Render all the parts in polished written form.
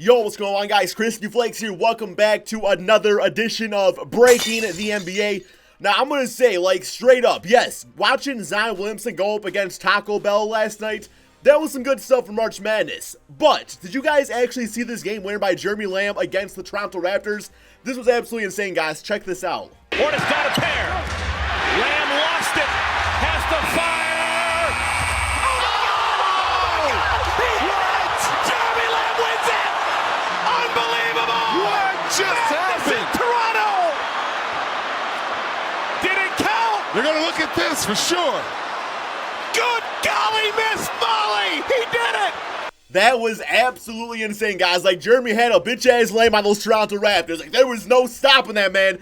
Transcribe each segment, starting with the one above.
Yo, what's going on, guys? KrispyFlakes here. Welcome back to another edition of Breaking the NBA. Now, I'm going to say, like, straight up, yes, watching Zion Williamson go up against Taco Bell last night, that was some good stuff for March Madness. But, did you guys actually see this game winner by Jeremy Lamb against the Toronto Raptors? This was absolutely insane, guys. Check this out. Hornets got a pair. Lamb lost it. Has to fire. Oh! What? Jeremy Lamb wins it. Unbelievable. What just happened? Toronto. Did it count? They're going to look at this for sure. Good golly, Miss Molly. He did it. That was absolutely insane, guys. Like, Jeremy had a bitch-ass Lamb on those Toronto Raptors. Like, there was no stopping that, man.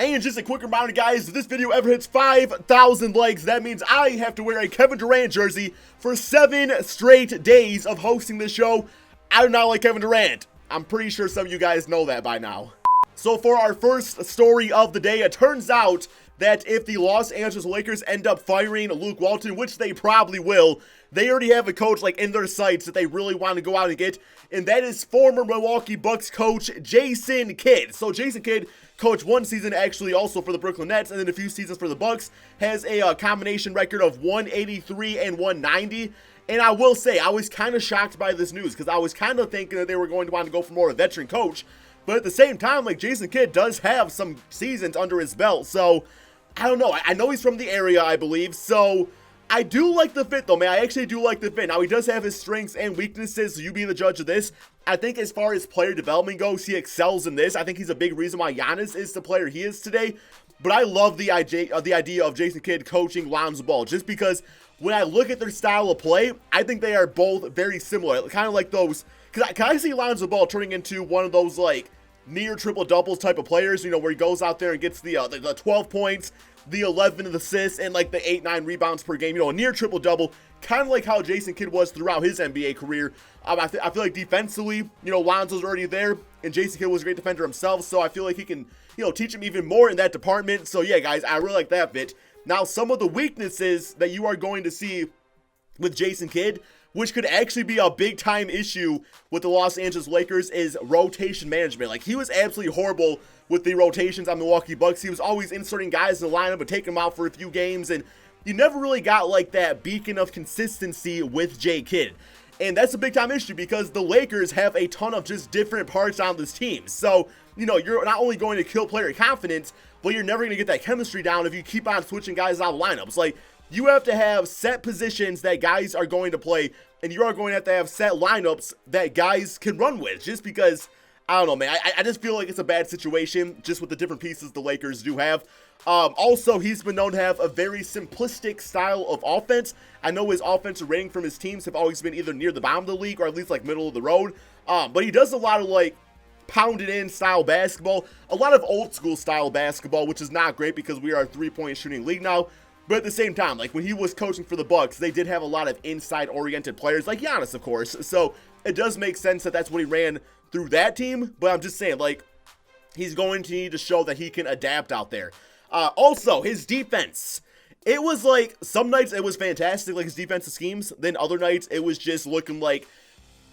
And just a quick reminder, guys, if this video ever hits 5,000 likes, that means I have to wear a Kevin Durant jersey for 7 straight days of hosting this show. I do not like Kevin Durant. I'm pretty sure some of you guys know that by now. So for our first story of the day, it turns out that if the Los Angeles Lakers end up firing Luke Walton, which they probably will, they already have a coach like in their sights that they really want to go out and get, and that is former Milwaukee Bucks coach Jason Kidd. So Jason Kidd coached one season actually also for the Brooklyn Nets and then a few seasons for the Bucks, has a combination record of 183 and 190. And I will say, I was kind of shocked by this news because I was kind of thinking that they were going to want to go for more of a veteran coach. But at the same time, like, Jason Kidd does have some seasons under his belt. So, I don't know. I know he's from the area, I believe. So, I do like the fit, though, man. I actually do like the fit. Now, he does have his strengths and weaknesses, so you be the judge of this. I think as far as player development goes, he excels in this. I think he's a big reason why Giannis is the player he is today. But I love the idea of Jason Kidd coaching Lonzo Ball, just because when I look at their style of play, I think they are both very similar. Kind of like those, because can I see Lonzo Ball turning into one of those, like, near triple doubles type of players, you know, where he goes out there and gets the 12 points, the 11 assists, and like the 8-9 rebounds per game, you know, a near triple double, kind of like how Jason Kidd was throughout his NBA career. I feel like defensively, you know, Lonzo's already there, and Jason Kidd was a great defender himself, so I feel like he can, you know, teach him even more in that department. So yeah, guys, I really like that bit. Now, some of the weaknesses that you are going to see with Jason Kidd, which could actually be a big time issue with the Los Angeles Lakers, is rotation management. Like, he was absolutely horrible with the rotations on the Milwaukee Bucks. He was always inserting guys in the lineup and taking them out for a few games, and you never really got like that beacon of consistency with J. Kidd. And that's a big time issue because the Lakers have a ton of just different parts on this team. So, you know, you're not only going to kill player confidence, but you're never going to get that chemistry down if you keep on switching guys out of lineups. Like, you have to have set positions that guys are going to play, and you are going to have set lineups that guys can run with, just because, I don't know, man, I just feel like it's a bad situation just with the different pieces the Lakers do have. Also, he's been known to have a very simplistic style of offense. I know his offensive rating from his teams have always been either near the bottom of the league or at least like middle of the road, but he does a lot of like pounded in style basketball, a lot of old school style basketball, which is not great because we are a 3-point shooting league now. But at the same time, like when he was coaching for the Bucks, they did have a lot of inside-oriented players, like Giannis, of course. So it does make sense that that's what he ran through that team. But I'm just saying, like, he's going to need to show that he can adapt out there. Also, his defense. It was like, some nights it was fantastic, like his defensive schemes. Then other nights it was just looking like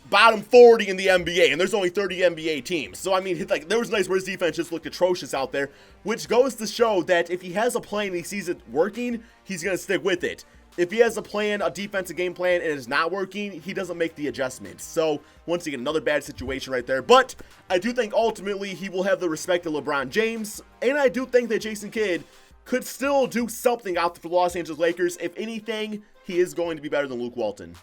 bottom 40 in the NBA, and there's only 30 NBA teams. So, I mean, like, there was nights where his defense just looked atrocious out there, which goes to show that if he has a plan and he sees it working, he's going to stick with it. If he has a plan, a defensive game plan, and it's not working, he doesn't make the adjustments. So, once again, another bad situation right there. But I do think ultimately he will have the respect of LeBron James, and I do think that Jason Kidd could still do something out for the Los Angeles Lakers. If anything, he is going to be better than Luke Walton.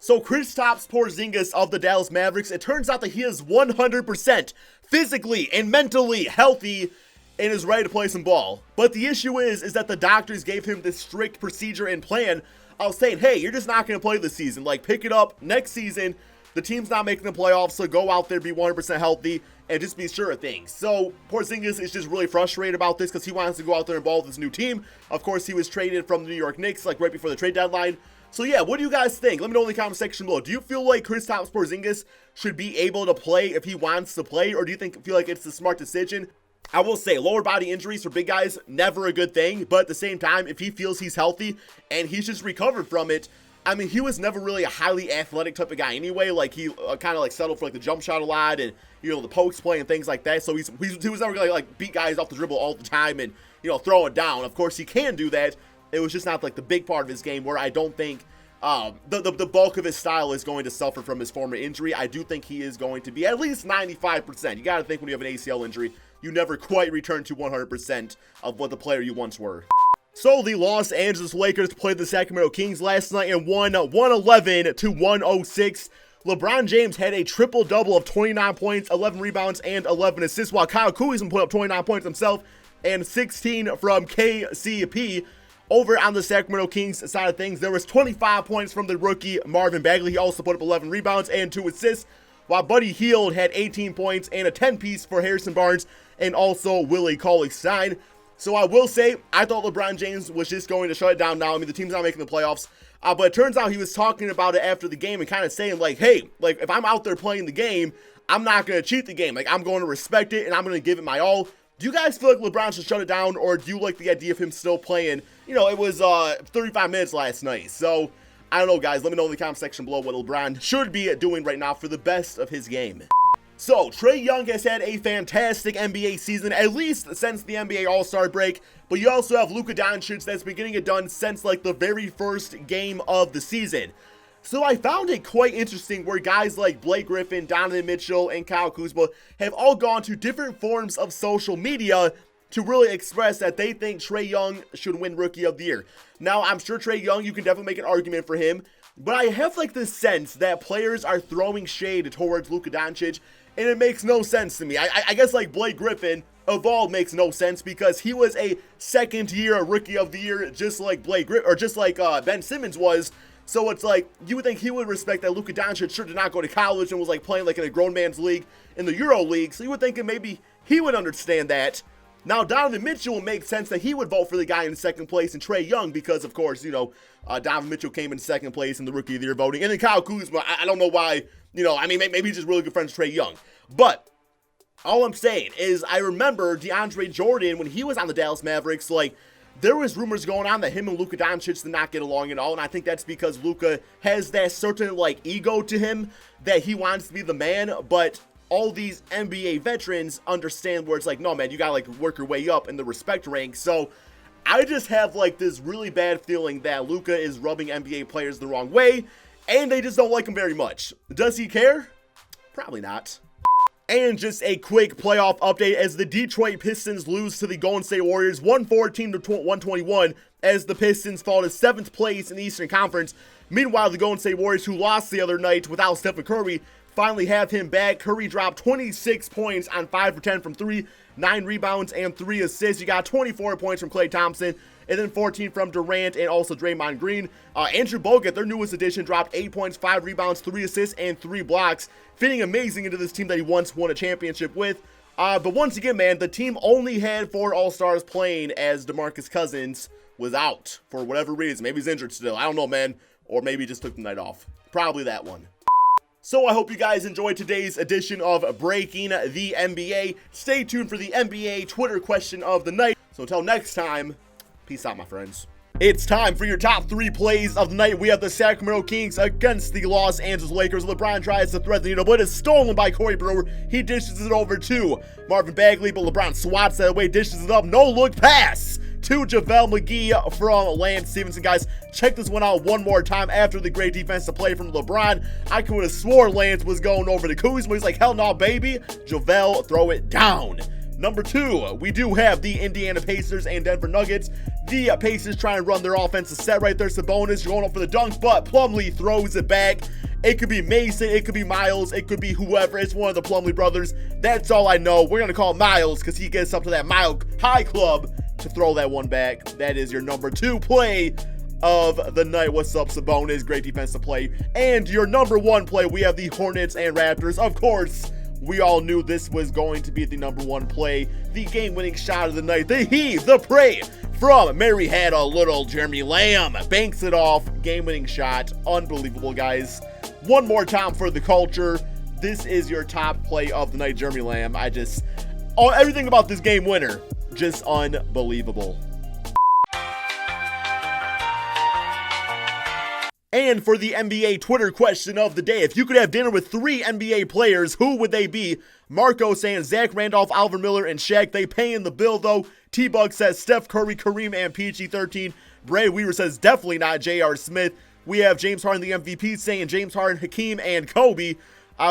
So Kristaps Porzingis of the Dallas Mavericks, it turns out that he is 100% physically and mentally healthy and is ready to play some ball. But the issue is that the doctors gave him this strict procedure and plan of saying, hey, you're just not going to play this season. Like, pick it up next season. The team's not making the playoffs, so go out there, be 100% healthy, and just be sure of things. So Porzingis is just really frustrated about this because he wants to go out there and ball with his new team. Of course, he was traded from the New York Knicks, like, right before the trade deadline. So yeah, what do you guys think? Let me know in the comment section below. Do you feel like Kristaps Porzingis should be able to play if he wants to play, or do you feel like it's the smart decision? I will say, lower body injuries for big guys, never a good thing, but at the same time, if he feels he's healthy and he's just recovered from it, I mean, he was never really a highly athletic type of guy anyway. Like, he kind of like settled for like the jump shot a lot and, you know, the post play and things like that. So he was never gonna like beat guys off the dribble all the time and, you know, throw it down. Of course, he can do that. It was just not like the big part of his game, where I don't think the bulk of his style is going to suffer from his former injury. I do think he is going to be at least 95%. You got to think when you have an ACL injury, you never quite return to 100% of what the player you once were. So the Los Angeles Lakers played the Sacramento Kings last night and won 111 to 106. LeBron James had a triple-double of 29 points, 11 rebounds, and 11 assists, while Kyle Kuzma put up 29 points himself and 16 from KCP. Over on the Sacramento Kings side of things, there was 25 points from the rookie Marvin Bagley. He also put up 11 rebounds and 2 assists, while Buddy Hield had 18 points and a 10-piece for Harrison Barnes and also Willie Cauley-Stein. So I will say, I thought LeBron James was just going to shut it down now. I mean, the team's not making the playoffs. But it turns out he was talking about it after the game and kind of saying, like, hey, like, if I'm out there playing the game, I'm not going to cheat the game. Like, I'm going to respect it, and I'm going to give it my all. Do you guys feel like LeBron should shut it down, or do you like the idea of him still playing? You know, it was 35 minutes last night. So, I don't know, guys. Let me know in the comment section below what LeBron should be doing right now for the best of his game. So, Trae Young has had a fantastic NBA season, at least since the NBA All-Star break. But you also have Luka Doncic that's been getting it done since, like, the very first game of the season. So I found it quite interesting where guys like Blake Griffin, Donovan Mitchell, and Kyle Kuzma have all gone to different forms of social media to really express that they think Trae Young should win Rookie of the Year. Now, I'm sure Trae Young, you can definitely make an argument for him, but I have like this sense that players are throwing shade towards Luka Doncic, and it makes no sense to me. I guess like Blake Griffin of all makes no sense because he was a second-year Rookie of the Year, just like Ben Simmons was. So it's like, you would think he would respect that Luka Doncic sure did not go to college and was like playing like in a grown man's league in the Euro League. So you would think that maybe he would understand that. Now, Donovan Mitchell would make sense that he would vote for the guy in second place and Trae Young because, of course, you know, Donovan Mitchell came in second place in the Rookie of the Year voting. And then Kyle Kuzma, I don't know why, you know, I mean, maybe he's just really good friends with Trae Young. But all I'm saying is I remember DeAndre Jordan, when he was on the Dallas Mavericks, like, there was rumors going on that him and Luka Doncic did not get along at all, and I think that's because Luka has that certain, like, ego to him that he wants to be the man, but all these NBA veterans understand where it's like, no, man, you gotta, like, work your way up in the respect rank. So I just have, like, this really bad feeling that Luka is rubbing NBA players the wrong way, and they just don't like him very much. Does he care? Probably not. And just a quick playoff update as the Detroit Pistons lose to the Golden State Warriors 114 to 121 as the Pistons fall to 7th place in the Eastern Conference. Meanwhile, the Golden State Warriors, who lost the other night without Stephen Curry, finally have him back. Curry dropped 26 points on 5 for 10 from 3, 9 rebounds, and 3 assists. You got 24 points from Klay Thompson, and then 14 from Durant and also Draymond Green. Andrew Bogut, their newest addition, dropped 8 points, 5 rebounds, 3 assists, and 3 blocks, fitting amazing into this team that he once won a championship with. But once again, man, the team only had 4 All-Stars playing as DeMarcus Cousins was out for whatever reason. Maybe he's injured still. I don't know, man. Or maybe he just took the night off. Probably that one. So I hope you guys enjoyed today's edition of Breaking the NBA. Stay tuned for the NBA Twitter question of the night. So until next time, peace out, my friends. It's time for your top 3 plays of the night. We have the Sacramento Kings against the Los Angeles Lakers. LeBron tries to thread the needle, but is stolen by Corey Brewer. He dishes it over to Marvin Bagley, but LeBron swats that away, dishes it up. No look pass to JaVale McGee from Lance Stevenson. Guys, check this one out one more time after the great defensive play from LeBron. I could have swore Lance was going over to Kuzma. He's like, hell no, baby. JaVale, throw it down. Number 2, we do have the Indiana Pacers and Denver Nuggets. The Pacers trying to run their offensive set right there. Sabonis going up for the dunk, but Plumlee throws it back. It could be Mason, it could be Miles, it could be whoever. It's one of the Plumlee brothers. That's all I know. We're going to call Miles because he gets up to that Mile High Club to throw that one back. That is your number 2 play of the night. What's up, Sabonis? Great defensive play. And your number 1 play, we have the Hornets and Raptors. Of course, we all knew this was going to be the number 1 play, the game-winning shot of the night, the heave, the prey from Mary Had a Little Jeremy Lamb. Banks it off, game-winning shot. Unbelievable, guys. One more time for the culture. This is your top play of the night, Jeremy Lamb. Everything about this game winner, just unbelievable. And for the NBA Twitter question of the day, if you could have dinner with 3 NBA players, who would they be? Marco saying Zach Randolph, Alvin Miller, and Shaq. They paying the bill, though. T-Bug says Steph Curry, Kareem, and PG-13. Brad Weaver says definitely not J.R. Smith. We have James Harden, the MVP, saying James Harden, Hakeem, and Kobe.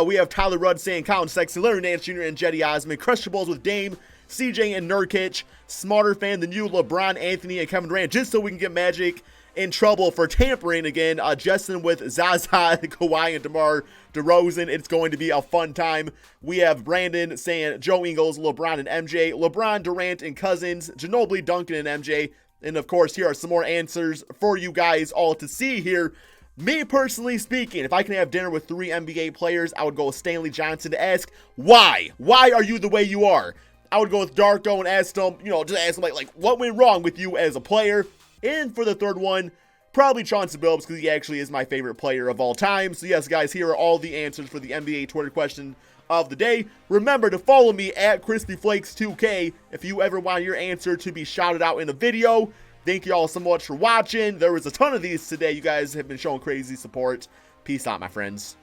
We have Tyler Rudd saying Colin Sexton, Larry Nance Jr., and Jetty Osman. Crustables with Dame, CJ, and Nurkic. Smarter fan than you, LeBron, Anthony, and Kevin Durant, just so we can get Magic in trouble for tampering again. Justin with Zaza, Kawhi, and DeMar DeRozan. It's going to be a fun time. We have Brandon saying Joe Ingles, LeBron, and MJ. LeBron, Durant, and Cousins. Ginobili, Duncan, and MJ. And of course, here are some more answers for you guys all to see here. Me personally speaking, if I can have dinner with 3 NBA players, I would go with Stanley Johnson to ask, why? Why are you the way you are? I would go with Darko and ask him, just ask him like what went wrong with you as a player? And for the third one, probably Chauncey Billups, because he actually is my favorite player of all time. So yes, guys, here are all the answers for the NBA Twitter question of the day. Remember to follow me at KrispyFlakes2K if you ever want your answer to be shouted out in a video. Thank you all so much for watching. There was a ton of these today. You guys have been showing crazy support. Peace out, my friends.